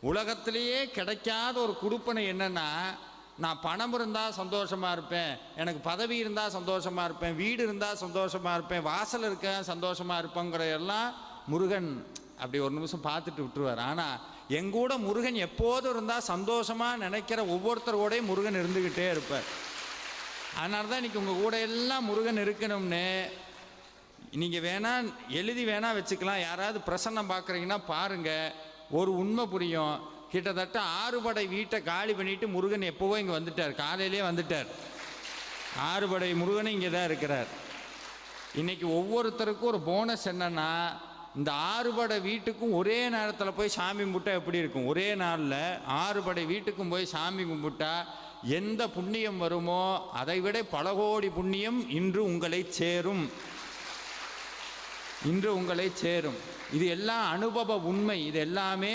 உலகத்திலேயே கிடைக்காத ஒரு குடுப்பனை என்னன்னா, நான் பணம் இருந்தால் சந்தோஷமாக இருப்பேன், எனக்கு பதவி இருந்தால் சந்தோஷமாக இருப்பேன், வீடு இருந்தால் சந்தோஷமாக இருப்பேன், வாசல் இருக்க சந்தோஷமாக இருப்பேங்கிற எல்லாம் முருகன் அப்படி ஒரு நிமிஷம் பார்த்துட்டு விட்டுருவார். ஆனால் எங்கூட முருகன் எப்போதும் இருந்தால் சந்தோஷமாக நினைக்கிற ஒவ்வொருத்தரோடையும் முருகன் இருந்துக்கிட்டே இருப்பார். அதனால தான் இன்றைக்கி உங்கள் கூட எல்லாம் முருகன் இருக்கணும்னு நீங்கள் வேணால் எழுதி வேணால் வச்சுக்கலாம். யாராவது பிரசன்னம் பார்க்குறீங்கன்னா பாருங்கள், ஒரு உண்மை புரியும். கிட்டத்தட்ட 6 படை வீட்டை காலி பண்ணிவிட்டு முருகன் எப்போவோ இங்கே வந்துட்டார், காலையிலே வந்துட்டார். 6 படை முருகனும் இங்கே தான் இருக்கிறார். இன்றைக்கி ஒவ்வொருத்தருக்கும் ஒரு போனஸ் என்னென்னா, இந்த 6 படை வீட்டுக்கும் ஒரே நேரத்தில் போய் சாமி கும்பிட்டா எப்படி இருக்கும்? ஒரே நாளில் 6 படை வீட்டுக்கும் போய் சாமி கும்பிட்டா எந்த புண்ணியம் வருமோ அதை விட பல கோடி புண்ணியம் இன்று உங்களை சேரும். இன்று உங்களை சேரும். இது எல்லாம் அனுபவ உண்மை. இது எல்லாமே